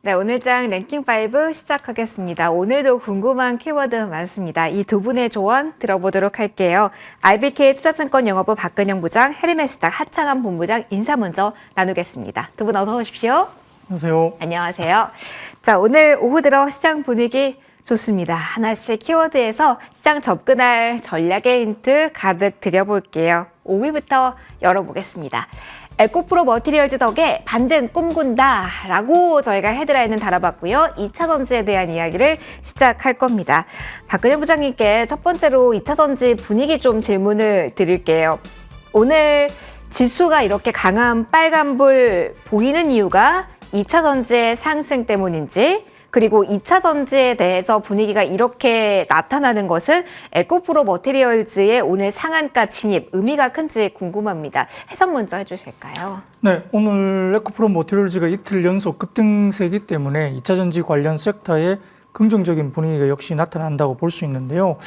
네, 오늘장 랭킹5 시작하겠습니다. 오늘도 궁금한 키워드 많습니다. 이 두 분의 조언 들어보도록 할게요. RBK 투자증권 영업부 박근영 부장, 헤르메스닥 하창한 본부장 인사 먼저 나누겠습니다. 두 분 어서 오십시오. 안녕하세요. 안녕하세요. 자, 오늘 오후 들어 시장 분위기 좋습니다. 하나씩 키워드에서 시장 접근할 전략의 힌트 가득 드려볼게요. 5위부터 열어보겠습니다. 에코프로 머티리얼즈 덕에 반등 꿈꾼다 라고 저희가 헤드라인은 달아봤고요. 2차전지에 대한 이야기를 시작할 겁니다. 박근혜 부장님께 첫 번째로 2차전지 분위기 좀 질문을 드릴게요. 오늘 지수가 이렇게 강한 빨간불 보이는 이유가 2차전지의 상승 때문인지, 그리고 2차전지에 대해서 분위기가 이렇게 나타나는 것은 에코프로 머티리얼즈의 오늘 상한가 진입 의미가 큰지 궁금합니다. 해석 먼저 해주실까요? 네, 오늘 에코프로 머티리얼즈가 이틀 연속 급등세이기 때문에 2차전지 관련 섹터에 긍정적인 분위기가 역시 나타난다고 볼 수 있는데요.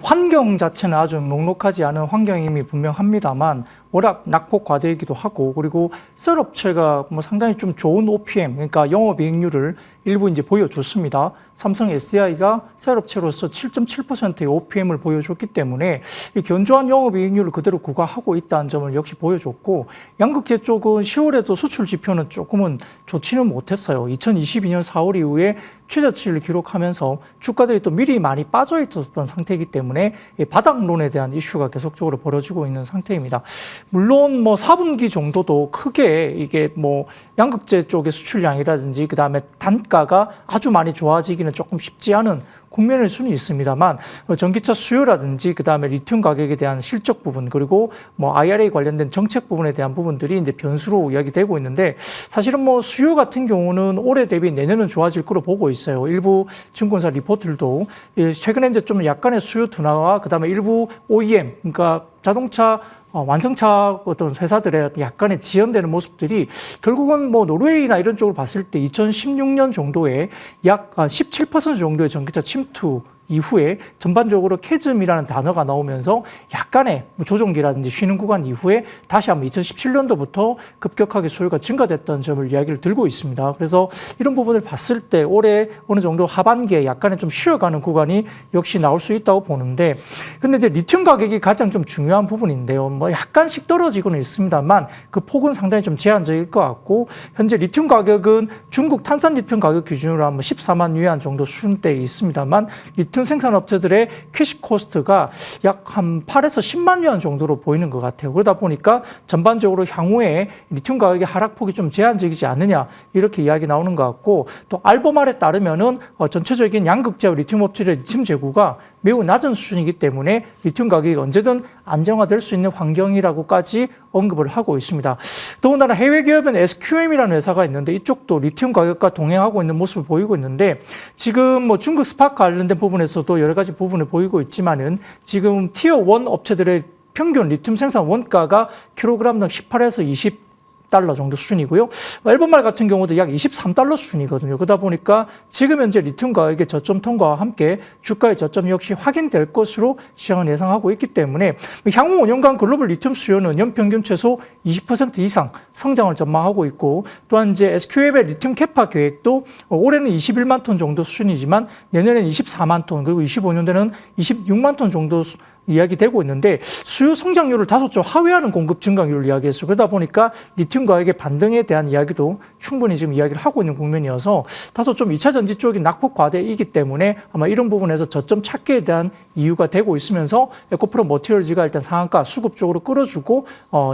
환경 자체는 아주 녹록하지 않은 환경임이 분명합니다만 워낙 낙폭 과대이기도 하고, 그리고 셀업체가 상당히 좀 좋은 OPM, 그러니까 영업이익률을 일부 이제 보여줬습니다. 삼성 SDI가 셀업체로서 7.7%의 OPM을 보여줬기 때문에 이 견조한 영업이익률을 그대로 구가하고 있다는 점을 역시 보여줬고, 양극재 쪽은 10월에도 수출 지표는 조금은 좋지는 못했어요. 2022년 4월 이후에 최저치를 기록하면서 주가들이 또 미리 많이 빠져 있었던 상태이기 때문에 이 바닥론에 대한 이슈가 계속적으로 벌어지고 있는 상태입니다. 물론 4분기 정도도 크게 이게 양극재 쪽의 수출량이라든지 그다음에 단가가 아주 많이 좋아지기는 조금 쉽지 않은 국면일 수는 있습니다만, 전기차 수요라든지 그다음에 리튬 가격에 대한 실적 부분, 그리고 IRA 관련된 정책 부분에 대한 부분들이 이제 변수로 이야기되고 있는데, 사실은 수요 같은 경우는 올해 대비 내년은 좋아질 거로 보고 있어요. 일부 증권사 리포트들도 최근에 이제 좀 약간의 수요 둔화와 그다음에 일부 OEM, 그러니까 자동차 완성차 어떤 회사들의 약간의 지연되는 모습들이 결국은 노르웨이나 이런 쪽을 봤을 때 2016년 정도에 약 17% 정도의 전기차 침투 이후에 전반적으로 캐즘이라는 단어가 나오면서 약간의 조정기라든지 쉬는 구간 이후에 다시 한번 2017년도부터 급격하게 수요가 증가됐다는 점을 이야기를 들고 있습니다. 그래서 이런 부분을 봤을 때 올해 어느 정도 하반기에 약간의 좀 쉬어가는 구간이 역시 나올 수 있다고 보는데, 근데 이제 리튬 가격이 가장 좀 중요한 부분인데요. 약간씩 떨어지고는 있습니다만 그 폭은 상당히 좀 제한적일 것 같고, 현재 리튬 가격은 중국 탄산 리튬 가격 기준으로 하면 14만 위안 정도 수준대에 있습니다만, 리튬 생산업체들의 캐시 코스트가 약 한 8에서 10만 위안 정도로 보이는 것 같아요. 그러다 보니까 전반적으로 향후에 리튬 가격의 하락폭이 좀 제한적이지 않느냐, 이렇게 이야기 나오는 것 같고, 또 알보말에 따르면은 전체적인 양극재와 리튬 업체의 리튬 재고가 매우 낮은 수준이기 때문에 리튬 가격이 언제든 안정화될 수 있는 환경이라고까지 언급을 하고 있습니다. 더군다나 해외 기업은 SQM이라는 회사가 있는데 이쪽도 리튬 가격과 동행하고 있는 모습을 보이고 있는데, 지금 중국 스파크 관련된 부분에서도 여러 가지 부분을 보이고 있지만은 지금 티어 1 업체들의 평균 리튬 생산 원가가 킬로그램당 18에서 20달러 정도 수준이고요. 앨범말 같은 경우도 약 23달러 수준이거든요. 그러다 보니까 지금 현재 리튬 가격의 저점 통과와 함께 주가의 저점 역시 확인될 것으로 시장은 예상하고 있기 때문에 향후 5년간 글로벌 리튬 수요는 연평균 최소 20% 이상 성장을 전망하고 있고, 또한 이제 SQM의 리튬 캐파 계획도 올해는 21만 톤 정도 수준이지만 내년에는 24만 톤, 그리고 25년도에는 26만 톤 정도 이야기되고 있는데, 수요 성장률을 다소 좀 하회하는 공급 증가율을 이야기했어요. 그러다 보니까 리튬 가격의 반등에 대한 이야기도 충분히 지금 이야기를 하고 있는 국면이어서 다소 좀 2차 전지 쪽이 낙폭 과대이기 때문에 아마 이런 부분에서 저점 찾기에 대한 이유가 되고 있으면서 에코프로 머티리얼즈가 일단 상한가 수급 쪽으로 끌어주고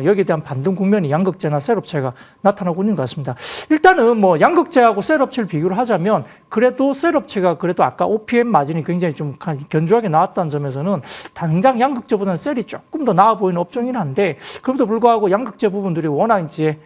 여기에 대한 반등 국면이 양극재나 셀업체가 나타나고 있는 것 같습니다. 일단은 양극재하고 셀업체를 비교를 하자면 그래도 셀업체가 그래도 아까 OPM 마진이 굉장히 좀 견조하게 나왔다는 점에서는 당장 양극재보다는 셀이 조금 더 나아 보이는 업종이긴 한데, 그럼에도 불구하고 양극재 부분들이 워낙 이제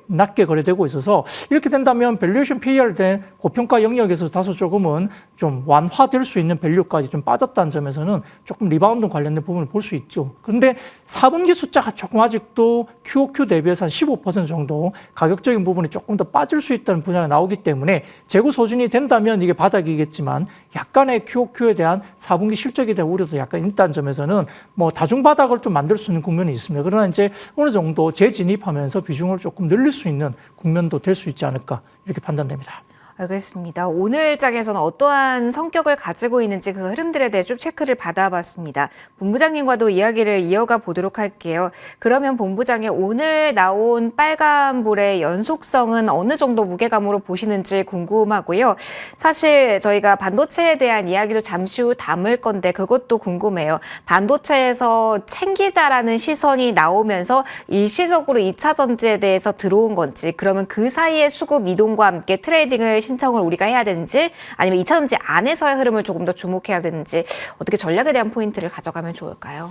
낮게 거래되고 있어서 이렇게 된다면 밸류에이션 PER 된 고평가 영역에서 다소 조금은 좀 완화될 수 있는 밸류까지 좀 빠졌다는 점에서는 조금 리바운드 관련된 부분을 볼 수 있죠. 그런데 4분기 숫자가 조금 아직도 QOQ 대비해서 한 15% 정도 가격적인 부분이 조금 더 빠질 수 있다는 분야가 나오기 때문에 재고 소진이 된다면 이게 바닥이겠지만 약간의 QOQ에 대한 4분기 실적에 대한 우려도 약간 있다는 점에서는 다중바닥을 좀 만들 수 있는 국면이 있습니다. 그러나 이제 어느 정도 재진입하면서 비중을 조금 늘릴 수 있는 국면도 될 수 있지 않을까, 이렇게 판단됩니다. 알겠습니다. 오늘 장에서는 어떠한 성격을 가지고 있는지 그 흐름들에 대해 좀 체크를 받아봤습니다. 본부장님과도 이야기를 이어가 보도록 할게요. 그러면 본부장님, 오늘 나온 빨간불의 연속성은 어느 정도 무게감으로 보시는지 궁금하고요. 사실 저희가 반도체에 대한 이야기도 잠시 후 담을 건데 그것도 궁금해요. 반도체에서 챙기자라는 시선이 나오면서 일시적으로 2차 전지에 대해서 들어온 건지, 그러면 그 사이에 수급 이동과 함께 트레이딩을 신청을 우리가 해야 되는지, 아니면 2차 전지 안에서의 흐름을 조금 더 주목해야 되는지, 어떻게 전략에 대한 포인트를 가져가면 좋을까요?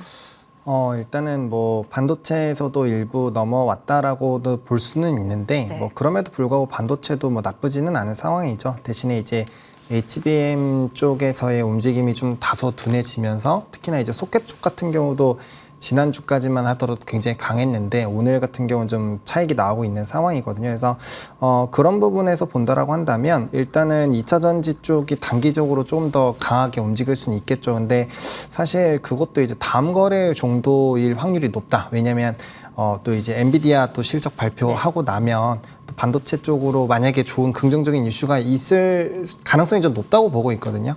일단은 뭐 반도체에서도 일부 넘어왔다라고도 볼 수는 있는데 네. 뭐 그럼에도 불구하고 반도체도 뭐 나쁘지는 않은 상황이죠. 대신에 이제 HBM 쪽에서의 움직임이 좀 다소 둔해지면서 특히나 이제 소켓 쪽 같은 경우도 지난주까지만 하더라도 굉장히 강했는데 오늘 같은 경우는 좀 차익이 나오고 있는 상황이거든요. 그래서 그런 부분에서 본다라고 한다면 일단은 2차 전지 쪽이 단기적으로 좀 더 강하게 움직일 수는 있겠죠. 근데 사실 그것도 이제 다음 거래 정도일 확률이 높다. 왜냐면 또 이제 엔비디아 또 실적 발표하고 나면 또 반도체 쪽으로 만약에 좋은 긍정적인 이슈가 있을 가능성이 좀 높다고 보고 있거든요.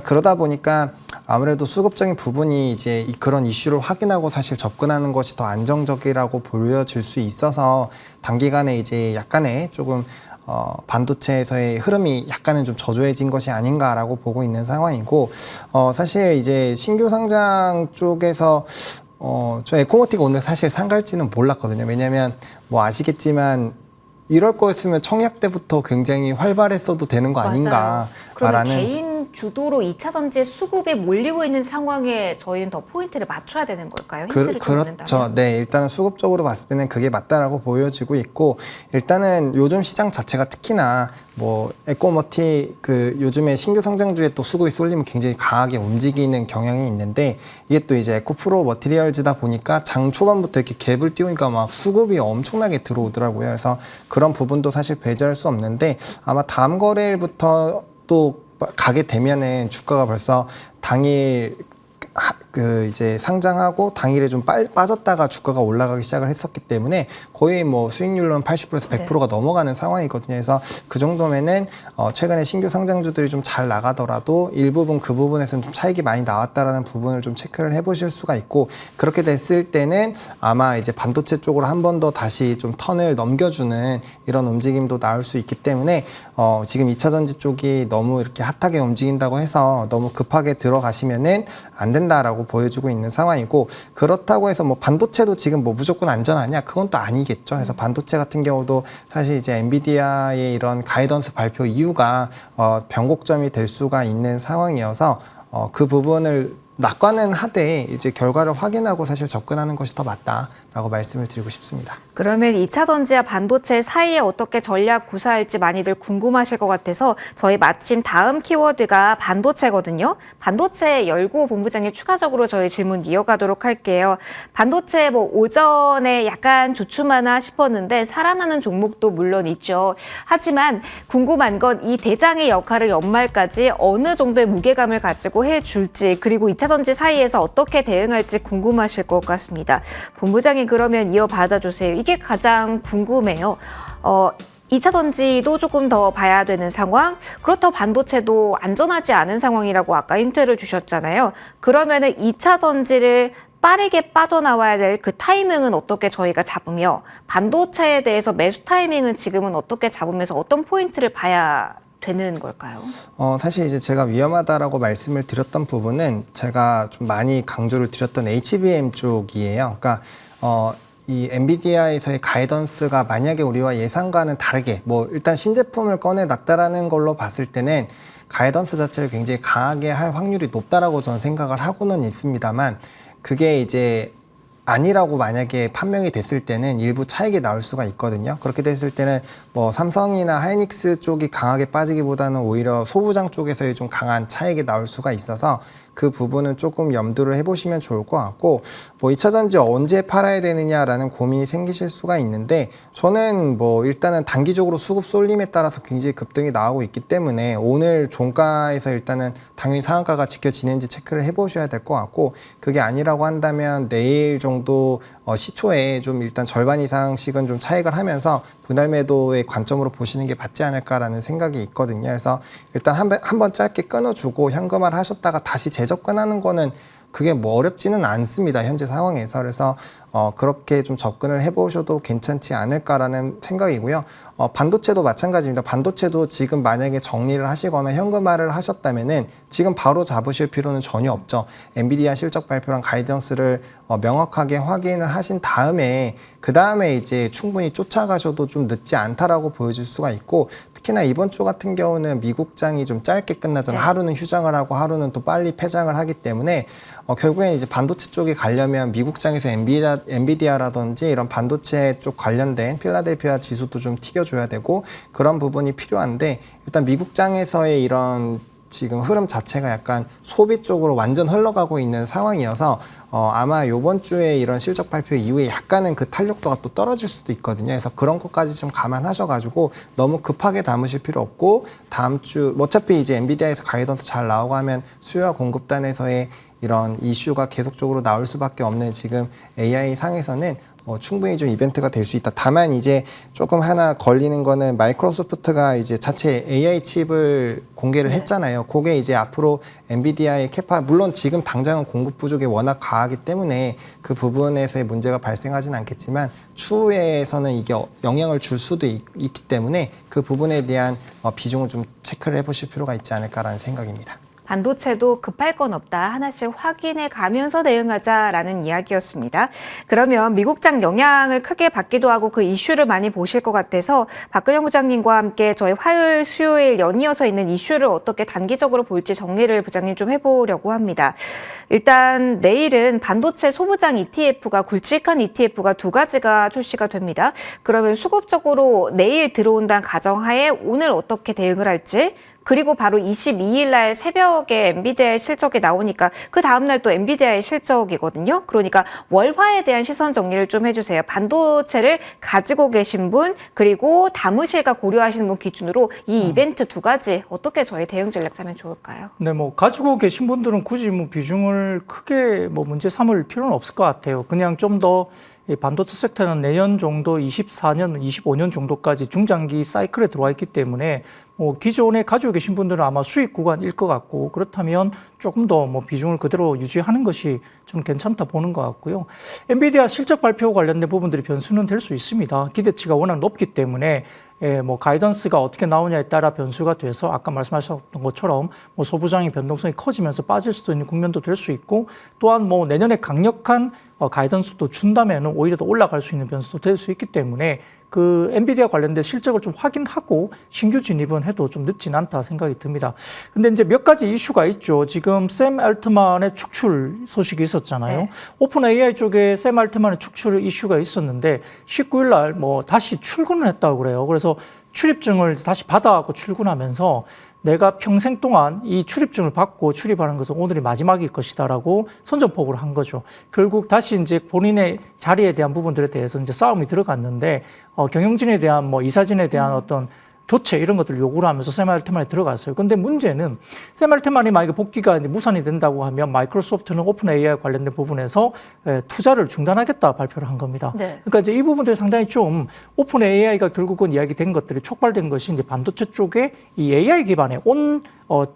그러다 보니까 아무래도 수급적인 부분이 이제 그런 이슈를 확인하고 사실 접근하는 것이 더 안정적이라고 보여질 수 있어서 단기간에 이제 약간의 조금 반도체에서의 흐름이 약간은 좀 저조해진 것이 아닌가라고 보고 있는 상황이고, 사실 이제 신규 상장 쪽에서 저 에코모티가 오늘 사실 상갈지는 몰랐거든요. 왜냐면 뭐 아시겠지만 이럴 거였으면 청약 때부터 굉장히 활발했어도 되는 거 아닌가. 그러면 개인 주도로 2차 전지에 수급이 몰리고 있는 상황에 저희는 더 포인트를 맞춰야 되는 걸까요? 힌트를 좀 얻는다면. 그렇죠. 네, 일단은 수급적으로 봤을 때는 그게 맞다라고 보여지고 있고, 일단은 요즘 시장 자체가 특히나 뭐 에코머티 그 요즘에 신규 상장주에 또 수급이 쏠리면 굉장히 강하게 움직이는 경향이 있는데, 이게 또 이제 에코프로 머티리얼즈다 보니까 장 초반부터 이렇게 갭을 띄우니까 막 수급이 엄청나게 들어오더라고요. 그래서 그런 부분도 사실 배제할 수 없는데, 아마 다음 거래일부터 또 가게 되면은 주가가 벌써 당일 이제 상장하고 당일에 좀 빠졌다가 주가가 올라가기 시작을 했었기 때문에 거의 뭐 수익률로는 80%에서 100%가 넘어가는 상황이거든요. 그래서 그 정도면은 최근에 신규 상장주들이 좀 잘 나가더라도 일부분 그 부분에서는 좀 차익이 많이 나왔다라는 부분을 좀 체크를 해보실 수가 있고, 그렇게 됐을 때는 아마 이제 반도체 쪽으로 한 번 더 다시 좀 턴을 넘겨주는 이런 움직임도 나올 수 있기 때문에 지금 2차 전지 쪽이 너무 이렇게 핫하게 움직인다고 해서 너무 급하게 들어가시면은 안 된다라고 보여주고 있는 상황이고, 그렇다고 해서 뭐 반도체도 지금 뭐 무조건 안전하냐? 그건 또 아니겠죠. 그래서 반도체 같은 경우도 사실 이제 엔비디아의 이런 가이던스 발표 이유가 변곡점이 될 수가 있는 상황이어서 그 부분을 낙관은 하되 이제 결과를 확인하고 사실 접근하는 것이 더 맞다라고 말씀을 드리고 싶습니다. 그러면 2차 전지와 반도체 사이에 어떻게 전략 구사할지 많이들 궁금하실 것 같아서 저희 마침 다음 키워드가 반도체거든요. 반도체 열고 본부장님 추가적으로 저희 질문 이어가도록 할게요. 반도체 뭐 오전에 약간 주춤하나 싶었는데 살아나는 종목도 물론 있죠. 하지만 궁금한 건 이 대장의 역할을 연말까지 어느 정도의 무게감을 가지고 해줄지, 그리고 2차 전지 사이에서 어떻게 대응할지 궁금하실 것 같습니다. 본부장님 그러면 이어받아 주세요. 이게 가장 궁금해요. 2차 전지도 조금 더 봐야 되는 상황, 그렇다고 반도체도 안전하지 않은 상황이라고 아까 힌트를 주셨잖아요. 그러면은 2차 전지를 빠르게 빠져나와야 될 그 타이밍은 어떻게 저희가 잡으며, 반도체에 대해서 매수 타이밍은 지금은 어떻게 잡으면서 어떤 포인트를 봐야 되는 걸까요? 사실 이제 제가 위험하다라고 말씀을 드렸던 부분은 제가 좀 많이 강조를 드렸던 HBM 쪽이에요. 그러니까 이 엔비디아에서의 가이던스가 만약에 우리와 예상과는 다르게 뭐 일단 신제품을 꺼내놨다라는 걸로 봤을 때는 가이던스 자체를 굉장히 강하게 할 확률이 높다라고 저는 생각을 하고는 있습니다만, 그게 이제 아니라고 만약에 판명이 됐을 때는 일부 차익이 나올 수가 있거든요. 그렇게 됐을 때는 뭐 삼성이나 하이닉스 쪽이 강하게 빠지기보다는 오히려 소부장 쪽에서의 좀 강한 차익이 나올 수가 있어서 그 부분은 조금 염두를 해보시면 좋을 것 같고, 뭐 2차 전지 언제 팔아야 되느냐라는 고민이 생기실 수가 있는데, 저는 뭐 일단은 단기적으로 수급 쏠림에 따라서 굉장히 급등이 나오고 있기 때문에 오늘 종가에서 일단은 당연히 상한가가 지켜지는지 체크를 해보셔야 될 것 같고, 그게 아니라고 한다면 내일 정도 시초에 좀 일단 절반 이상씩은 좀 차익을 하면서 분할 매도의 관점으로 보시는 게 맞지 않을까라는 생각이 있거든요. 그래서 일단 한번 짧게 끊어주고 현금화를 하셨다가 다시 재접근하는 거는 그게 뭐 어렵지는 않습니다. 현재 상황에서. 그래서 그렇게 좀 접근을 해보셔도 괜찮지 않을까라는 생각이고요. 반도체도 마찬가지입니다. 반도체도 지금 만약에 정리를 하시거나 현금화를 하셨다면은 지금 바로 잡으실 필요는 전혀 없죠. 엔비디아 실적 발표랑 가이던스를 명확하게 확인을 하신 다음에 그 다음에 이제 충분히 쫓아가셔도 좀 늦지 않다라고 보여줄 수가 있고, 특히나 이번 주 같은 경우는 미국장이 좀 짧게 끝나잖아요. 네. 하루는 휴장을 하고 하루는 또 빨리 폐장을 하기 때문에 결국엔 이제 반도체 쪽에 가려면 미국장에서 엔비디아라든지 이런 반도체 쪽 관련된 필라델피아 지수도 좀 튀겨줘야 되고 그런 부분이 필요한데, 일단 미국장에서의 이런 지금 흐름 자체가 약간 소비 쪽으로 완전 흘러가고 있는 상황이어서 아마 이번 주에 이런 실적 발표 이후에 약간은 그 탄력도가 또 떨어질 수도 있거든요. 그래서 그런 것까지 좀 감안하셔가지고 너무 급하게 담으실 필요 없고, 다음 주 어차피 이제 엔비디아에서 가이던스 잘 나오고 하면 수요와 공급단에서의 이런 이슈가 계속적으로 나올 수밖에 없는 지금 AI 상에서는 충분히 좀 이벤트가 될 수 있다. 다만 이제 조금 하나 걸리는 거는 마이크로소프트가 이제 자체 AI 칩을 공개를 했잖아요. 그게 이제 앞으로 엔비디아의 물론 지금 당장은 공급 부족이 워낙 강하기 때문에 그 부분에서의 문제가 발생하진 않겠지만 추후에서는 이게 영향을 줄 수도 있기 때문에 그 부분에 대한 비중을 좀 체크를 해보실 필요가 있지 않을까라는 생각입니다. 반도체도 급할 건 없다. 하나씩 확인해 가면서 대응하자라는 이야기였습니다. 그러면 미국장 영향을 크게 받기도 하고 그 이슈를 많이 보실 것 같아서 박근영 부장님과 함께 저희 화요일, 수요일 연이어서 있는 이슈를 어떻게 단기적으로 볼지 정리를 부장님 좀 해보려고 합니다. 일단 내일은 반도체 소부장 ETF가 굵직한 ETF가 두 가지가 출시가 됩니다. 그러면 수급적으로 내일 들어온다는 가정하에 오늘 어떻게 대응을 할지, 그리고 바로 22일 날 새벽에 엔비디아의 실적이 나오니까 그 다음날 또 엔비디아의 실적이거든요. 그러니까 월화에 대한 시선 정리를 좀 해주세요. 반도체를 가지고 계신 분, 그리고 담으실까 고려하시는 분 기준으로 이 이벤트 두 가지 어떻게 저희 대응 전략 짜면 좋을까요? 네, 뭐 가지고 계신 분들은 굳이 뭐 비중을 크게 뭐 문제 삼을 필요는 없을 것 같아요. 그냥 좀 더 반도체 섹터는 내년 정도 24년, 25년 정도까지 중장기 사이클에 들어와 있기 때문에 뭐 기존에 가지고 계신 분들은 아마 수익 구간일 것 같고, 그렇다면 조금 더 뭐 비중을 그대로 유지하는 것이 좀 괜찮다 보는 것 같고요. 엔비디아 실적 발표 관련된 부분들이 변수는 될 수 있습니다. 기대치가 워낙 높기 때문에 뭐 가이던스가 어떻게 나오냐에 따라 변수가 돼서 아까 말씀하셨던 것처럼 뭐 소부장의 변동성이 커지면서 빠질 수도 있는 국면도 될 수 있고, 또한 뭐 내년에 강력한 가이던스도 준다면 오히려 더 올라갈 수 있는 변수도 될 수 있기 때문에 그 엔비디아 관련된 실적을 좀 확인하고 신규 진입은 해도 좀 늦진 않다 생각이 듭니다. 근데 이제 몇 가지 이슈가 있죠. 지금 샘 알트만의 축출 소식이 있었잖아요. 네. 오픈 AI 쪽에 샘 알트만의 축출 이슈가 있었는데 19일 날 뭐 다시 출근을 했다고 그래요. 그래서 출입증을 다시 받아갖고 출근하면서 내가 평생 동안 이 출입증을 받고 출입하는 것은 오늘이 마지막일 것이다라고 선전포고를 한 거죠. 결국 다시 이제 본인의 자리에 대한 부분들에 대해서 이제 싸움이 들어갔는데 경영진에 대한 뭐 이사진에 대한 어떤 교체 이런 것들을 요구를 하면서 샘 알트만이 들어갔어요. 근데 문제는 샘 알트만이 만약에 복귀가 이제 무산이 된다고 하면 마이크로소프트는 오픈 AI 관련된 부분에서 투자를 중단하겠다 발표를 한 겁니다. 네. 그러니까 이제 이 부분들이 상당히 좀 오픈 AI가 결국은 이야기된 것들이 촉발된 것이 이제 반도체 쪽에 이 AI 기반의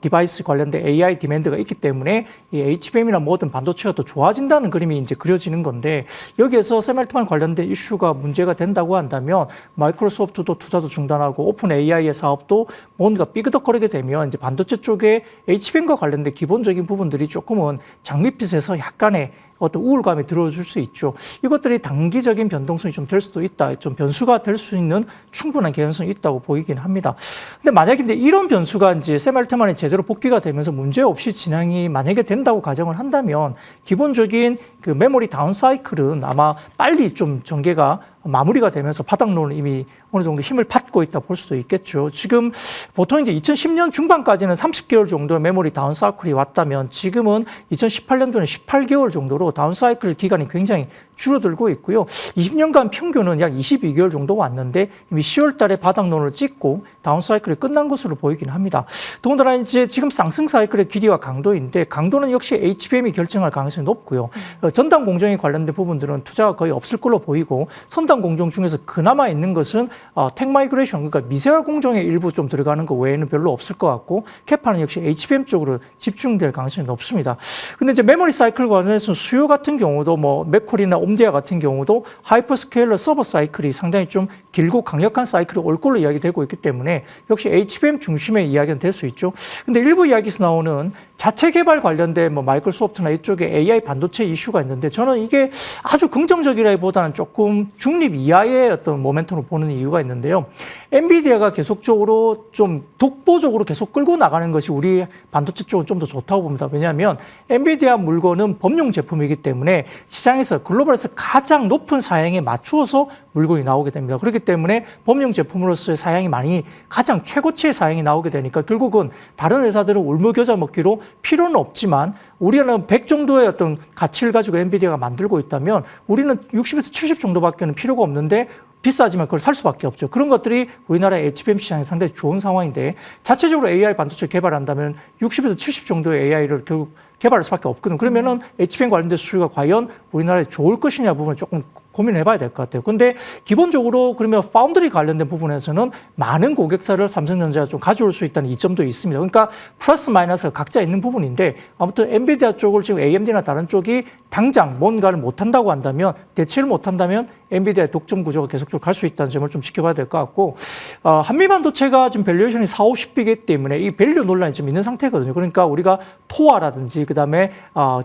디바이스 관련된 AI 디맨드가 있기 때문에 이 HBM이나 뭐든 반도체가 더 좋아진다는 그림이 이제 그려지는 건데, 여기에서 샘 알트만 관련된 이슈가 문제가 된다고 한다면 마이크로소프트도 투자도 중단하고 오픈 AI의 사업도 뭔가 삐그덕거리게 되면 이제 반도체 쪽에 HBM과 관련된 기본적인 부분들이 조금은 장밋빛에서 약간의 어떤 우울감이 들어줄 수 있죠. 이것들이 단기적인 변동성이 좀 될 수도 있다. 좀 변수가 될 수 있는 충분한 개연성이 있다고 보이긴 합니다. 근데 만약에 이런 변수가 이제 샘 알트만이 제대로 복귀가 되면서 문제 없이 진행이 만약에 된다고 가정을 한다면 기본적인 그 메모리 다운 사이클은 아마 빨리 좀 전개가 마무리가 되면서 바닥론은 이미 어느 정도 힘을 받고 있다 볼 수도 있겠죠. 지금 보통 이제 2010년 중반까지는 30개월 정도의 메모리 다운 사이클이 왔다면 지금은 2018년도는 18개월 정도로 다운 사이클 기간이 굉장히 줄어들고 있고요. 20년간 평균은 약 22개월 정도 왔는데 이미 10월 달에 바닥론을 찍고 다운 사이클이 끝난 것으로 보이긴 합니다. 더군다나 이제 지금 상승 사이클의 길이와 강도인데 강도는 역시 HBM이 결정할 가능성이 높고요. 전단 공정에 관련된 부분들은 투자가 거의 없을 걸로 보이고 선단 공정 중에서 그나마 있는 것은 텍 마이그레이션, 그러니까 미세화 공정에 일부 좀 들어가는 것 외에는 별로 없을 것 같고 캐파는 역시 HBM 쪽으로 집중될 가능성이 높습니다. 근데 이제 메모리 사이클 관련해서 수요 같은 경우도 뭐 맥콜이나 옴디아 같은 경우도 하이퍼스케일러 서버 사이클이 상당히 좀 길고 강력한 사이클이 올 걸로 이야기되고 있기 때문에 역시 HBM 중심의 이야기는 될 수 있죠. 근데 일부 이야기에서 나오는 자체 개발 관련된 뭐 마이크로소프트나 이쪽에 AI 반도체 이슈가 있는데 저는 이게 아주 긍정적이라기보다는 조금 중립 이하의 어떤 모멘텀을 보는 이유가 있는데요. 엔비디아가 계속적으로 좀 독보적으로 계속 끌고 나가는 것이 우리 반도체 쪽은 좀 더 좋다고 봅니다. 왜냐하면 엔비디아 물건은 범용 제품이기 때문에 시장에서 글로벌에서 가장 높은 사양에 맞추어서 물건이 나오게 됩니다. 그렇기 때문에 범용 제품으로서의 사양이 많이 가장 최고치의 사양이 나오게 되니까 결국은 다른 회사들은 울무겨자 먹기로 필요는 없지만 우리는 100 정도의 어떤 가치를 가지고 엔비디아가 만들고 있다면 우리는 60에서 70 정도밖에는 필요가 없는데 비싸지만 그걸 살 수밖에 없죠. 그런 것들이 우리나라의 HBM 시장에 상당히 좋은 상황인데 자체적으로 AI 반도체 개발한다면 60에서 70 정도의 AI를 결국 개발할 수밖에 없거든요. 그러면은 HBM 관련된 수요가 과연 우리나라에 좋을 것이냐 부분을 조금 고민해 봐야 될 것 같아요. 근데 기본적으로 그러면 파운드리 관련된 부분에서는 많은 고객사를 삼성전자가 좀 가져올 수 있다는 이점도 있습니다. 그러니까 플러스 마이너스가 각자 있는 부분인데 아무튼 엔비디아 쪽을 지금 AMD나 다른 쪽이 당장 뭔가를 못한다고 한다면 대체를 못한다면 엔비디아의 독점 구조가 계속적으로 갈 수 있다는 점을 좀 지켜봐야 될 것 같고 한미 반도체가 지금 밸류에이션이 4, 50비이기 때문에 이 밸류 논란이 좀 있는 상태거든요. 그러니까 우리가 토아라든지 그다음에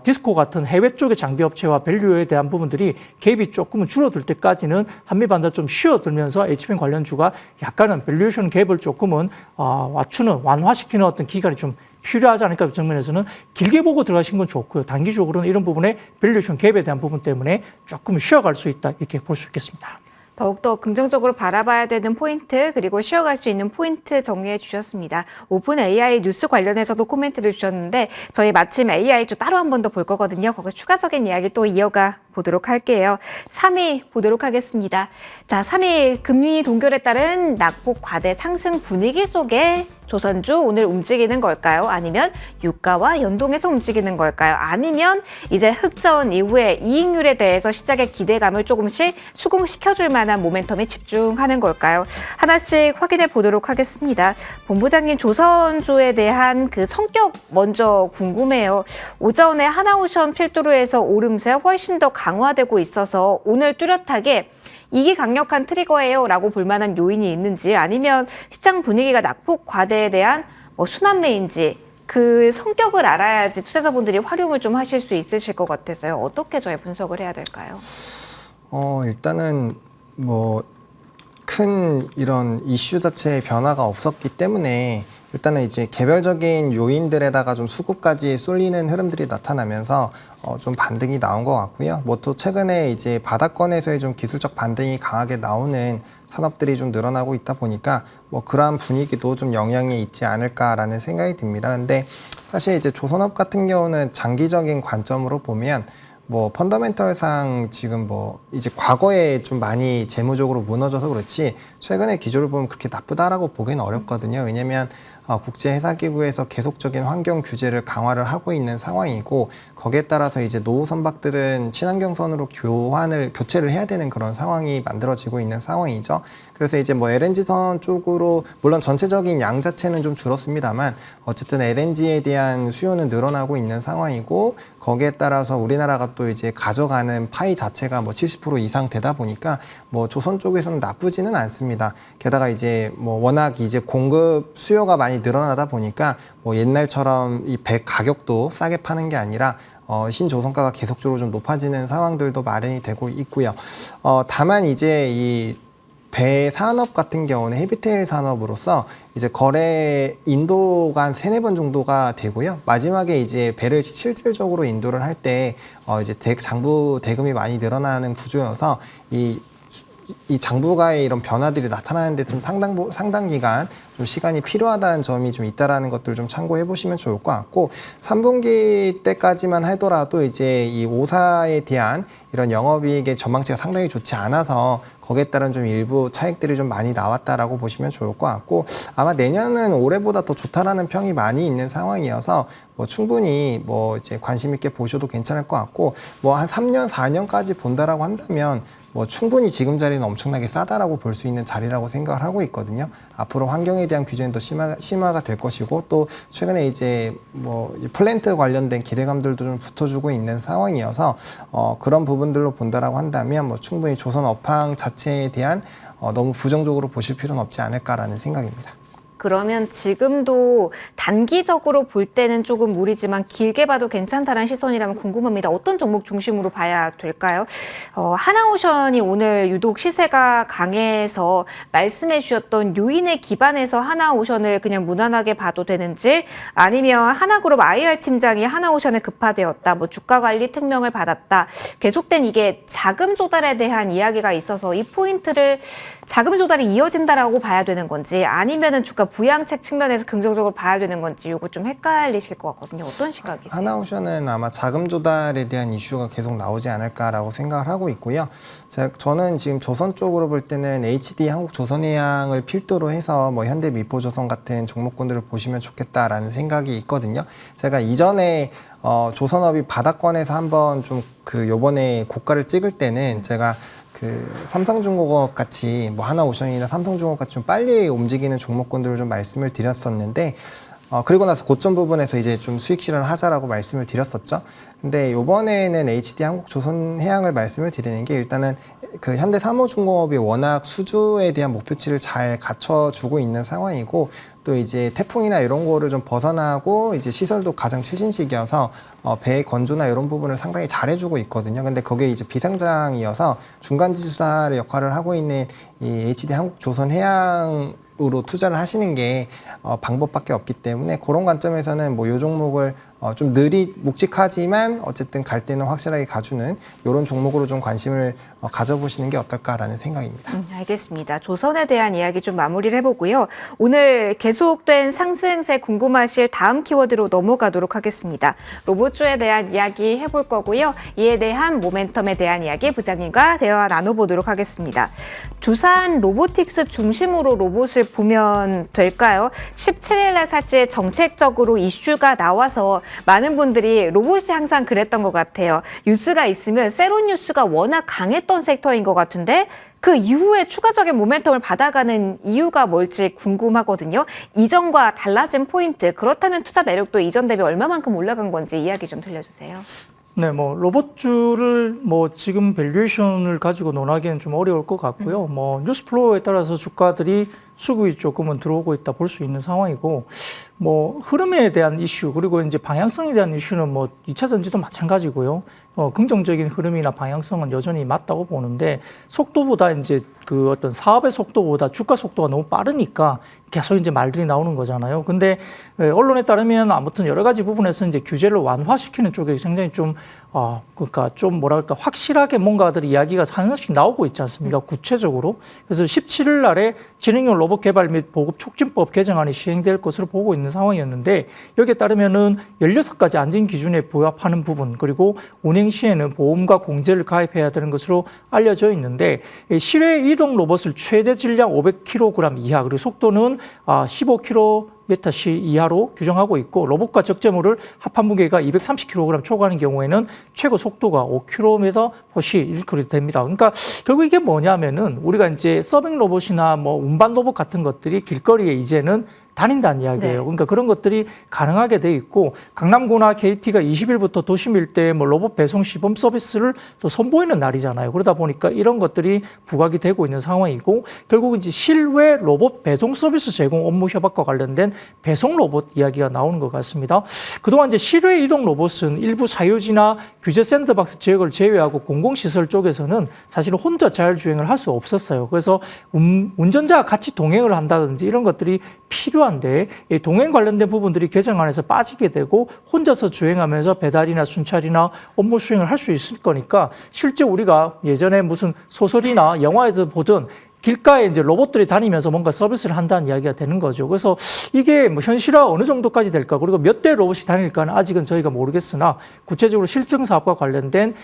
디스코 같은 해외 쪽의 장비 업체와 밸류에 대한 부분들이 갭이 조금은 줄어들 때까지는 한미 반도체 좀 쉬어들면서 HBM 관련주가 약간은 밸류에이션 갭을 조금은 맞추는 완화시키는 어떤 기간이 좀 필요하지 않을까 정면에서는 길게 보고 들어가신 건 좋고요. 단기적으로는 이런 부분에 밸류에이션 갭에 대한 부분 때문에 조금 쉬어갈 수 있다 이렇게 볼 수 있겠습니다. 더욱더 긍정적으로 바라봐야 되는 포인트 그리고 쉬어갈 수 있는 포인트 정리해 주셨습니다. 오픈 AI 뉴스 관련해서도 코멘트를 주셨는데 저희 마침 AI주 따로 한 번 더 볼 거거든요. 거기서 추가적인 이야기 또 이어가 보도록 할게요. 3위 보도록 하겠습니다. 자, 3위 금리 동결에 따른 낙폭 과대 상승 분위기 속에 조선주 오늘 움직이는 걸까요? 아니면 유가와 연동해서 움직이는 걸까요? 아니면 이제 흑자원 이후에 이익률에 대해서 시장의 기대감을 조금씩 수긍시켜줄 만한 모멘텀에 집중하는 걸까요? 하나씩 확인해 보도록 하겠습니다. 본부장님, 조선주에 대한 그 성격 먼저 궁금해요. 오전에 하나오션 필두로에서 오름세 훨씬 더 강화되고 있어서 오늘 뚜렷하게 이게 강력한 트리거예요 라고 볼 만한 요인이 있는지 아니면 시장 분위기가 낙폭 과대에 대한 순환매인지 그 성격을 알아야지 투자자분들이 활용을 좀 하실 수 있으실 것 같아서요. 어떻게 저희 분석을 해야 될까요? 일단은 큰 이런 이슈 자체의 변화가 없었기 때문에 일단은 이제 개별적인 요인들에다가 좀 수급까지 쏠리는 흐름들이 나타나면서 좀 반등이 나온 것 같고요. 또 최근에 이제 바닥권에서의 좀 기술적 반등이 강하게 나오는 산업들이 좀 늘어나고 있다 보니까 그러한 분위기도 좀 영향이 있지 않을까라는 생각이 듭니다. 근데 사실 이제 조선업 같은 경우는 장기적인 관점으로 보면 펀더멘털상 지금 이제 과거에 좀 많이 재무적으로 무너져서 그렇지 최근의 기조를 보면 그렇게 나쁘다라고 보기는 어렵거든요. 왜냐면 국제회사기구에서 계속적인 환경 규제를 강화를 하고 있는 상황이고 거기에 따라서 이제 노후 선박들은 친환경선으로 교체를 해야 되는 그런 상황이 만들어지고 있는 상황이죠. 그래서 이제 LNG선 쪽으로 물론 전체적인 양 자체는 좀 줄었습니다만 어쨌든 LNG에 대한 수요는 늘어나고 있는 상황이고 거기에 따라서 우리나라가 또 이제 가져가는 파이 자체가 70% 이상 되다 보니까 조선 쪽에서는 나쁘지는 않습니다. 게다가 이제 워낙 이제 공급 수요가 많이 늘어나다 보니까 옛날처럼 이 배 가격도 싸게 파는 게 아니라 신조선가가 계속적으로 좀 높아지는 상황들도 마련이 되고 있고요. 다만 이제 이 배 산업 같은 경우는 헤비테일 산업으로서 이제 거래 인도가 한 3-4번 정도가 되고요. 마지막에 이제 배를 실질적으로 인도를 할 때 이제 장부 대금이 많이 늘어나는 구조여서 이 이 장부가의 이런 변화들이 나타나는데 좀 상당 기간 좀 시간이 필요하다는 점이 좀 있다라는 것들 좀 참고해 보시면 좋을 것 같고 3분기 때까지만 하더라도 이제 이 5사에 대한 이런 영업이익의 전망치가 상당히 좋지 않아서 거기에 따른 좀 일부 차익들이 좀 많이 나왔다라고 보시면 좋을 것 같고 아마 내년은 올해보다 더 좋다라는 평이 많이 있는 상황이어서 뭐 충분히 뭐 이제 관심 있게 보셔도 괜찮을 것 같고 뭐 한 3년, 4년까지 본다라고 한다면 뭐 충분히 지금 자리는 엄청나게 싸다라고 볼 수 있는 자리라고 생각을 하고 있거든요. 앞으로 환경에 대한 규제는 더 심화가 될 것이고 또 최근에 이제 뭐 플랜트 관련된 기대감들도 좀 붙어주고 있는 상황이어서 그런 부분들로 본다라고 한다면 뭐 충분히 조선 업황 자체에 대한 너무 부정적으로 보실 필요는 없지 않을까라는 생각입니다. 그러면 지금도 단기적으로 볼 때는 조금 무리지만 길게 봐도 괜찮다는 시선이라면 궁금합니다. 어떤 종목 중심으로 봐야 될까요? 하나오션이 오늘 유독 시세가 강해서 말씀해 주셨던 요인에 기반해서 하나오션을 그냥 무난하게 봐도 되는지 아니면 하나그룹 IR 팀장이 하나오션에 급파되었다, 뭐 주가 관리 특명을 받았다, 계속된 이게 자금 조달에 대한 이야기가 있어서 이 포인트를 자금 조달이 이어진다라고 봐야 되는 건지 아니면은 주가 부양책 측면에서 긍정적으로 봐야 되는 건지 이거 좀 헷갈리실 것 같거든요. 어떤 시각이세요? 하나오션은 아마 자금 조달에 대한 이슈가 계속 나오지 않을까라고 생각을 하고 있고요. 저는 지금 조선 쪽으로 볼 때는 HD 한국조선해양을 필두로 해서 뭐 현대미포조선 같은 종목군들을 보시면 좋겠다라는 생각이 있거든요. 제가 이전에 조선업이 바닥권에서 한번 좀 요번에 고가를 찍을 때는 제가 삼성중공업 같이 뭐 하나오션이나 삼성중공업 같이 좀 빨리 움직이는 종목군들을 좀 말씀을 드렸었는데 그리고 나서 고점 부분에서 이제 좀 수익 실현을 하자라고 말씀을 드렸었죠. 근데 이번에는 HD 한국조선해양을 말씀을 드리는 게 일단은 현대사모중공업이 워낙 수주에 대한 목표치를 잘 갖춰주고 있는 상황이고 또 이제 태풍이나 이런 거를 좀 벗어나고 이제 시설도 가장 최신식이어서 배 건조나 이런 부분을 상당히 잘해주고 있거든요. 근데 거기에 이제 비상장이어서 중간 지주사의 역할을 하고 있는 이 HD 한국조선해양으로 투자를 하시는 게 방법밖에 없기 때문에 그런 관점에서는 뭐 요 종목을 좀 묵직하지만 어쨌든 갈 때는 확실하게 가주는 이런 종목으로 좀 관심을 가져보시는 게 어떨까라는 생각입니다. 알겠습니다. 조선에 대한 이야기 좀 마무리를 해보고요. 오늘 계속된 상승세 궁금하실 다음 키워드로 넘어가도록 하겠습니다. 로봇주에 대한 이야기 해볼 거고요. 이에 대한 모멘텀에 대한 이야기 부장님과 대화 나눠보도록 하겠습니다. 두산 로보틱스 중심으로 로봇을 보면 될까요? 17일 날 사실 정책적으로 이슈가 나와서 많은 분들이 로봇이 항상 그랬던 것 같아요. 뉴스가 있으면 세론 뉴스가 워낙 강했던 섹터인 것 같은데 그 이후에 추가적인 모멘텀을 받아가는 이유가 뭘지 궁금하거든요. 이전과 달라진 포인트, 그렇다면 투자 매력도 이전 대비 얼마만큼 올라간 건지 이야기 좀 들려주세요. 네, 뭐 로봇주를 뭐 지금 밸류에이션을 가지고 논하기는 좀 어려울 것 같고요. 뭐 뉴스플로우에 따라서 주가들이 수급이 조금은 들어오고 있다 볼 수 있는 상황이고, 뭐 흐름에 대한 이슈 그리고 이제 방향성에 대한 이슈는 뭐 2차 전지도 마찬가지고요. 긍정적인 흐름이나 방향성은 여전히 맞다고 보는데 속도보다 이제 그 어떤 사업의 속도보다 주가 속도가 너무 빠르니까 계속 이제 말들이 나오는 거잖아요. 근데 언론에 따르면 아무튼 여러 가지 부분에서 이제 규제를 완화시키는 쪽에 굉장히 좀 그러니까 좀 뭐랄까 확실하게 뭔가들 이야기가 하나씩 나오고 있지 않습니까? 구체적으로. 그래서 17일 날에 지능형 로봇 개발 및 보급 촉진법 개정안이 시행될 것으로 보고 있는 상황이었는데 여기에 따르면은 16가지 안전 기준에 부합하는 부분 그리고 운행 시에는 보험과 공제를 가입해야 되는 것으로 알려져 있는데 실외 이동 로봇을 최대 질량 500kg 이하 그리고 속도는 15km 이하로 규정하고 있고 로봇과 적재물을 합한 무게가 230kg 초과하는 경우에는 최고 속도가 5km 시 이렇게 됩니다. 그러니까 결국 이게 뭐냐면은 우리가 이제 서빙 로봇이나 뭐 운반 로봇 같은 것들이 길거리에 이제는 다닌다는 이야기예요. 네. 그러니까 그런 것들이 가능하게 돼 있고 강남구나 KT가 20일부터 도심 일대에 뭐 로봇 배송 시범 서비스를 또 선보이는 날이잖아요. 그러다 보니까 이런 것들이 부각이 되고 있는 상황이고 결국 이제 실외 로봇 배송 서비스 제공 업무 협약과 관련된 배송 로봇 이야기가 나오는 것 같습니다. 그동안 이제 실외 이동 로봇은 일부 사유지나 규제 샌드박스 지역을 제외하고 공공시설 쪽에서는 사실은 혼자 자율주행을 할 수 없었어요. 그래서 운전자가 같이 동행을 한다든지 이런 것들이 필요한 필요한데 이 동행 관련된 부분들이 개정안에서 빠지게 되고 혼자서 주행하면서 배달이나 순찰이나 업무 수행을 할 수 있을 거니까 실제 우리가 예전에 무슨 소설이나 영화에서 보던 길가에 이제 로봇들이 다니면서 뭔가 서비스를 한다는 이야기가 되는 거죠. 그래서 이게 뭐 현실화 어느 정도까지 될까, 그리고 몇 대 로봇이 다닐까는 아직은 저희가 모르겠으나 구체적으로 실증 사업과 관련된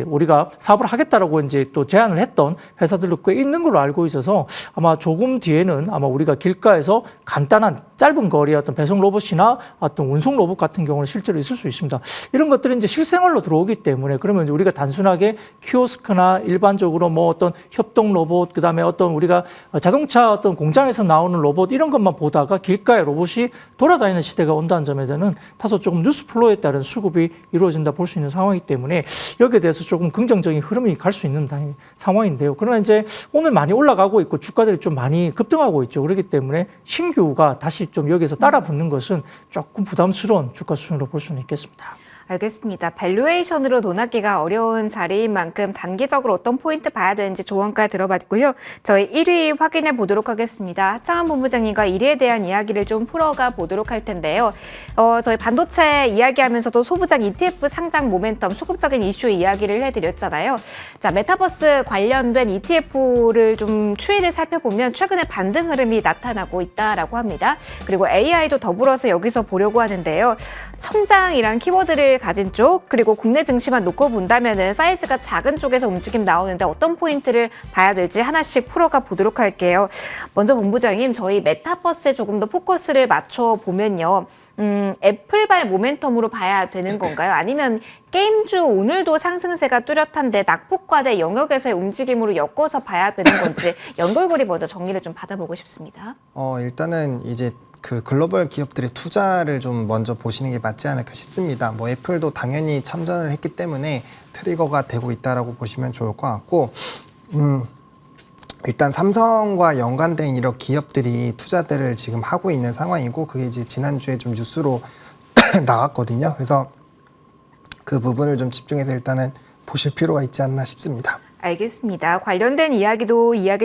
우리가 사업을 하겠다라고 이제 또 제안을 했던 회사들도 꽤 있는 걸로 알고 있어서 아마 조금 뒤에는 아마 우리가 길가에서 간단한 짧은 거리의 어떤 배송 로봇이나 어떤 운송 로봇 같은 경우는 실제로 있을 수 있습니다. 이런 것들이 이제 실생활로 들어오기 때문에 그러면 이제 우리가 단순하게 키오스크나 일반적으로 뭐 어떤 협동 로봇, 그다음에 어떤 우리가 자동차 어떤 공장에서 나오는 로봇 이런 것만 보다가 길가에 로봇이 돌아다니는 시대가 온다는 점에서는 다소 조금 뉴스 플로우에 따른 수급이 이루어진다 볼 수 있는 상황이기 때문에 여기에 대해서 조금 긍정적인 흐름이 갈 수 있는 상황인데요. 그러나 이제 오늘 많이 올라가고 있고 주가들이 좀 많이 급등하고 있죠. 그렇기 때문에 신규가 다시 좀 여기서 따라 붙는 것은 조금 부담스러운 주가 수준으로 볼 수는 있겠습니다. 알겠습니다. 밸류에이션으로 논하기가 어려운 자리인 만큼 단기적으로 어떤 포인트 봐야 되는지 조언까지 들어봤고요. 저희 1위 확인해 보도록 하겠습니다. 하창원 본부장님과 1위에 대한 이야기를 좀 풀어가 보도록 할 텐데요. 저희 반도체 이야기하면서도 소부장 ETF 상장 모멘텀, 수급적인 이슈 이야기를 해드렸잖아요. 자, 메타버스 관련된 ETF를 좀 추이를 살펴보면 최근에 반등 흐름이 나타나고 있다라고 합니다. 그리고 AI도 더불어서 여기서 보려고 하는데요. 성장이란 키워드를 가진 쪽, 그리고 국내 증시만 놓고 본다면은 사이즈가 작은 쪽에서 움직임 나오는데 어떤 포인트를 봐야 될지 하나씩 풀어가 보도록 할게요. 먼저 본부장님, 저희 메타버스에 조금 더 포커스를 맞춰 보면요. 애플발 모멘텀으로 봐야 되는 건가요? 아니면 게임주 오늘도 상승세가 뚜렷한데 낙폭과대 영역에서의 움직임으로 엮어서 봐야 되는 건지 연결고리 먼저 정리를 좀 받아보고 싶습니다. 일단은 이제 그 글로벌 기업들의 투자를 좀 먼저 보시는 게 맞지 않을까 싶습니다. 뭐 애플도 당연히 참전을 했기 때문에 트리거가 되고 있다라고 보시면 좋을 것 같고, 일단 삼성과 연관된 이런 기업들이 투자들을 지금 하고 있는 상황이고, 그게 이제 지난주에 좀 뉴스로 나왔거든요. 그래서 그 부분을 좀 집중해서 일단은 보실 필요가 있지 않나 싶습니다. 알겠습니다. 관련된 이야기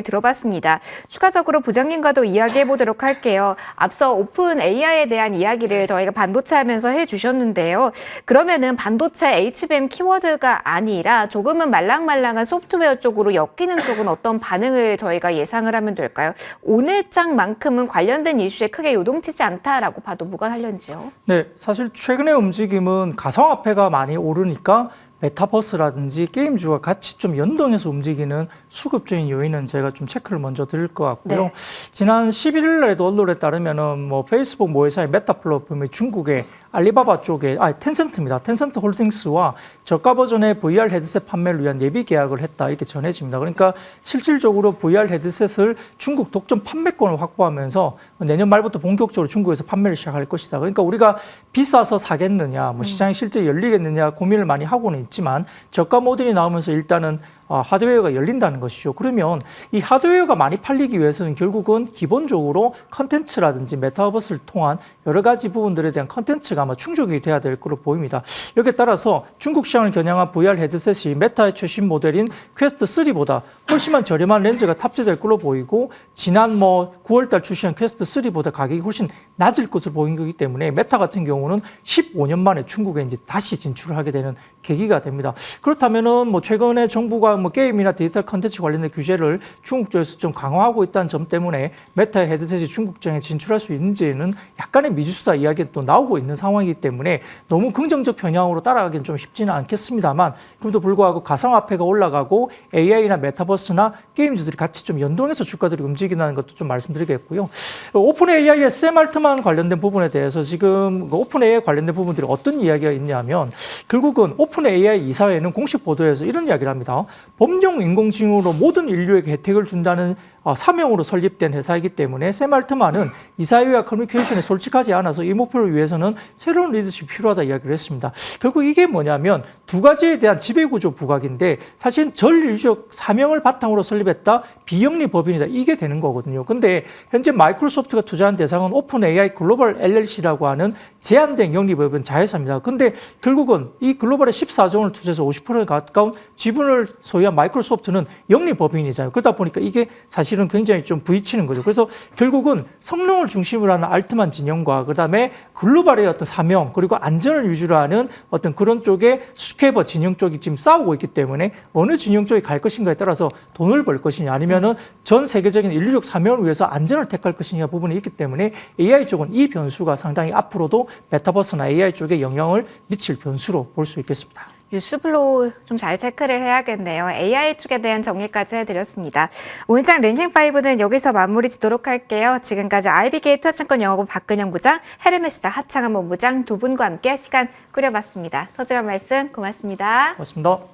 들어봤습니다. 추가적으로 부장님과도 이야기해 보도록 할게요. 앞서 오픈 AI에 대한 이야기를 저희가 반도체 하면서 해주셨는데요. 그러면은 반도체 HBM 키워드가 아니라 조금은 말랑말랑한 소프트웨어 쪽으로 엮이는 쪽은 어떤 반응을 저희가 예상을 하면 될까요? 오늘장만큼은 관련된 이슈에 크게 요동치지 않다라고 봐도 무관하려는지요? 네, 사실 최근의 움직임은 가상화폐가 많이 오르니까 메타버스라든지 게임주가 같이 좀 연동해서 움직이는 수급적인 요인은 제가 좀 체크를 먼저 드릴 것 같고요. 네. 지난 11일 날에도 언론에 따르면은 뭐 페이스북 모회사의 메타 플랫폼이 중국의 알리바바 쪽에, 텐센트입니다. 텐센트 홀딩스와 저가 버전의 VR 헤드셋 판매를 위한 예비 계약을 했다, 이렇게 전해집니다. 그러니까 실질적으로 VR 헤드셋을 중국 독점 판매권을 확보하면서 내년 말부터 본격적으로 중국에서 판매를 시작할 것이다. 그러니까 우리가 비싸서 사겠느냐, 뭐 시장이 실제 열리겠느냐 고민을 많이 하고는 있지만 저가 모델이 나오면서 일단은 하드웨어가 열린다는 것이죠. 그러면 이 하드웨어가 많이 팔리기 위해서는 결국은 기본적으로 컨텐츠라든지 메타버스를 통한 여러 가지 부분들에 대한 컨텐츠가 아마 충족이 돼야 될 것으로 보입니다. 여기에 따라서 중국 시장을 겨냥한 VR 헤드셋이 메타의 최신 모델인 퀘스트 3보다 훨씬 저렴한 렌즈가 탑재될 걸로 보이고, 지난 9월달 출시한 퀘스트 3보다 가격이 훨씬 낮을 것으로 보인 거기 때문에 메타 같은 경우는 15년 만에 중국에 이제 다시 진출을 하게 되는 계기가 됩니다. 그렇다면은 최근에 정부가 게임이나 디지털 컨텐츠 관련된 규제를 중국 쪽에서 좀 강화하고 있다는 점 때문에 메타의 헤드셋이 중국 시장에 진출할 수 있는지는 약간의 미지수다 이야기가 또 나오고 있는 상황이기 때문에 너무 긍정적 편향으로 따라가기는 좀 쉽지는 않겠습니다만, 그럼에도 불구하고 가상화폐가 올라가고 AI나 메타버스나 게임주들이 같이 좀 연동해서 주가들이 움직인다는 것도 좀 말씀드리겠고요. 오픈 AI의 샘 알트만 관련된 부분에 대해서 지금 오픈 AI 관련된 부분들이 어떤 이야기가 있냐면, 결국은 오픈 AI 이사회는 공식 보도에서 이런 이야기를 합니다. 범용 인공지능으로 모든 인류에게 혜택을 준다는 사명으로 설립된 회사이기 때문에 샘 알트만은 이사회와 커뮤니케이션에 솔직하지 않아서 이 목표를 위해서는 새로운 리더십이 필요하다 이야기를 했습니다. 결국 이게 뭐냐면 두 가지에 대한 지배구조 부각인데 사실 전인류적 사명을 바탕으로 설립했다 비영리 법인이다 이게 되는 거거든요. 근데 현재 마이크로소프트가 투자한 대상은 오픈 AI 글로벌 LLC라고 하는 제한된 영리법인 자회사입니다. 근데 결국은 이 글로벌에 14조 원을 투자해서 50%에 가까운 지분을 소유한 마이크로소프트는 영리법인이잖아요. 그러다 보니까 이게 사실은 굉장히 좀 부딪히는 거죠. 그래서 결국은 성능을 중심으로 하는 알트만 진영과 그다음에 글로벌의 어떤 사명 그리고 안전을 위주로 하는 어떤 그런 쪽에 스퀘버 진영 쪽이 지금 싸우고 있기 때문에 어느 진영 쪽에 갈 것인가에 따라서 돈을 벌 것이냐 아니면은 전 세계적인 인류적 사명을 위해서 안전을 택할 것이냐 부분이 있기 때문에 AI 쪽은 이 변수가 상당히 앞으로도 메타버스나 AI 쪽에 영향을 미칠 변수로 볼 수 있겠습니다. 뉴스플로우 좀 잘 체크를 해야겠네요. AI 쪽에 대한 정리까지 해드렸습니다. 오늘장 랭킹5는 여기서 마무리 짓도록 할게요. 지금까지 IBK 투자증권 영어부 박근영 부장, 헤르메스다 하창한 본부장 두 분과 함께 시간 꾸려봤습니다. 소중한 말씀 고맙습니다. 고맙습니다.